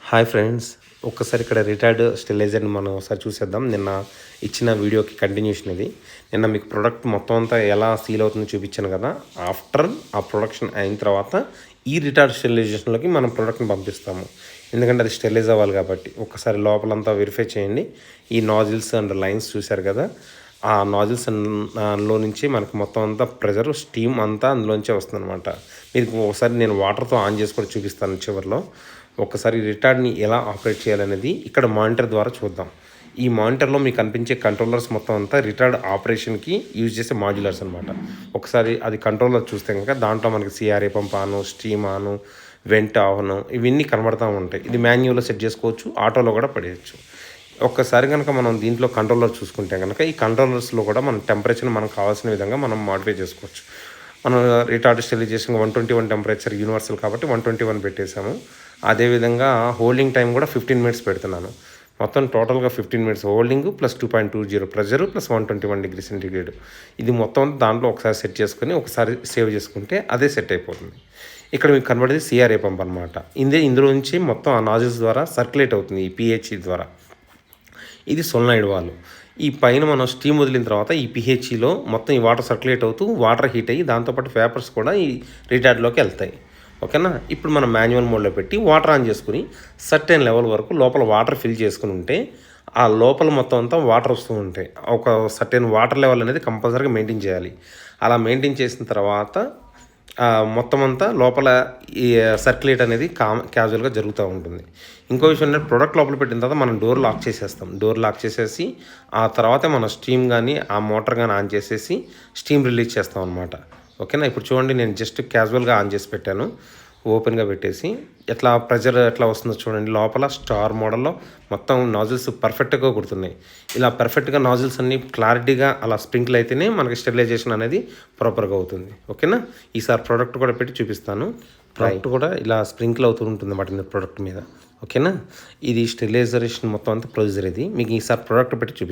Hi friends, ఒక్కసారి ఇక్కడ retired స్టెరిలైజర్ని మనం ఒకసారి చూసేద్దాం. నిన్న ఇచ్చిన వీడియోకి కంటిన్యూషన్ ఇది. నిన్న మీకు ప్రొడక్ట్ మొత్తం అంతా ఎలా సీల్ అవుతుందో చూపించాను కదా. ఆఫ్టర్ ఆ ప్రొడక్షన్ అయిన తర్వాత ఈ రిటైర్డ్ స్టెరిలైజేషన్లోకి మనం ప్రొడక్ట్ని పంపిస్తాము. ఎందుకంటే అది స్టెరిలైజ్ అవ్వాలి కాబట్టి. ఒక్కసారి లోపలంతా వెరిఫై చేయండి. ఈ నాజిల్స్ అండ్ లైన్స్ చూశారు కదా, ఆ నాజిల్స్ లో నుంచి మనకు మొత్తం అంతా ప్రెజర్ స్టీమ్ అంతా అందులోంచే వస్తుందన్నమాట. మీకు ఒకసారి నేను వాటర్తో ఆన్ చేసి కూడా చూపిస్తాను చివరిలో. ఒక్కసారి రిటార్డ్ని ఎలా ఆపరేట్ చేయాలనేది ఇక్కడ మానిటర్ ద్వారా చూద్దాం. ఈ మానిటర్లో మీకు కనిపించే కంట్రోలర్స్ మొత్తం అంతా రిటార్డ్ ఆపరేషన్కి యూజ్ చేసే మాడ్యులర్స్ అనమాట. ఒకసారి అది కంట్రోలర్ చూస్తే కనుక దాంట్లో మనకి సిఆర్ఏ పంప్ ఆను, స్టీమ్ ఆను, వెంట్ ఆను ఇవన్నీ కనబడుతూ ఉంటాయి. ఇది మాన్యువల్లో సెట్ చేసుకోవచ్చు, ఆటోలో కూడా పడేయచ్చు. ఒక్కసారి కనుక మనం దీంట్లో కంట్రోలర్ చూసుకుంటే కనుక ఈ కంట్రోలర్స్లో కూడా మన టెంపరేచర్ని మనకు కావాల్సిన విధంగా మనం మాడిఫై చేసుకోవచ్చు. మనం రిటార్డ్ స్టెరిలైజేషన్ 121 టెంపరేచర్ యూనివర్సల్ కాబట్టి 121 పెట్టేశాము. అదేవిధంగా హోల్డింగ్ టైం కూడా 15 మినిట్స్ పెడుతున్నాను. మొత్తం టోటల్గా 15 minutes holding plus 2.20 pressure plus 121 degree centigrade. ఇది మొత్తం దాంట్లో ఒకసారి సెట్ చేసుకుని ఒకసారి సేవ్ చేసుకుంటే అదే సెట్ అయిపోతుంది. ఇక్కడ మీకు కనబడేది సిఆర్ఏ పంప్ అనమాట. ఇందులో నుంచి మొత్తం ఆ నాజిల్స్ ద్వారా సర్క్యులేట్ అవుతుంది ఈ పిహెచ్ఈ ద్వారా. ఇది సోలనాయిడ్ వాల్వ్. ఈ పైన మనం స్టీమ్ వదిలిన తర్వాత ఈ పిహెచ్ఈలో మొత్తం ఈ వాటర్ సర్క్యులేట్ అవుతూ వాటర్ హీట్ అయ్యి దాంతోపాటు వేపర్స్ కూడా ఈ రిటార్డ్లోకి వెళ్తాయి. ఓకేనా. ఇప్పుడు మనం మాన్యువల్ మోడ్లో పెట్టి వాటర్ ఆన్ చేసుకుని సర్టెన్ లెవెల్ వరకు లోపల వాటర్ ఫిల్ చేసుకుని ఉంటే ఆ లోపల మొత్తం అంతా వాటర్ వస్తూ ఉంటాయి. ఒక సర్టెన్ వాటర్ లెవెల్ అనేది కంపల్సరీగా మెయింటైన్ చేయాలి. అలా మెయింటైన్ చేసిన తర్వాత మొత్తం అంతా లోపల ఈ సర్క్యులేట్ అనేది క్యాజువల్గా జరుగుతూ ఉంటుంది. ఇంకో విషయం ఏంటంటే ప్రొడక్ట్ లోపల పెట్టిన తర్వాత మనం డోర్ లాక్ చేసేస్తాం. డోర్ లాక్ చేసేసి ఆ తర్వాత మనం స్టీమ్ కానీ ఆ మోటార్ కానీ ఆన్ చేసేసి స్టీమ్ రిలీజ్ చేస్తాం అనమాట. ఓకేనా. ఇప్పుడు చూడండి, నేను జస్ట్ క్యాజువల్గా ఆన్ చేసి పెట్టాను, ఓపెన్గా పెట్టేసి ఎట్లా ప్రెజర్ ఎట్లా వస్తుందో చూడండి. లోపల స్టార్ మోడల్లో మొత్తం నాజిల్స్ పర్ఫెక్ట్గా కుడుతున్నాయి. ఇలా పర్ఫెక్ట్గా నాజిల్స్ అన్నీ క్లారిటీగా అలా స్ప్రింకిల్ అయితేనే మనకి స్టెరిలైజేషన్ అనేది ప్రాపర్గా అవుతుంది. ఓకేనా. ఈసారి ప్రోడక్ట్ కూడా పెట్టి చూపిస్తాను. ప్రోడక్ట్ కూడా ఇలా స్ప్రింకిల్ అవుతూ ఉంటుంది అన్నమాట ప్రోడక్ట్ మీద. ఓకేనా. ఇది స్టెరిలైజేషన్ మొత్తం అంతా ప్రొసీజర్. ఇది మీకు ఈసారి ప్రోడక్ట్ పెట్టి చూపిస్తాను.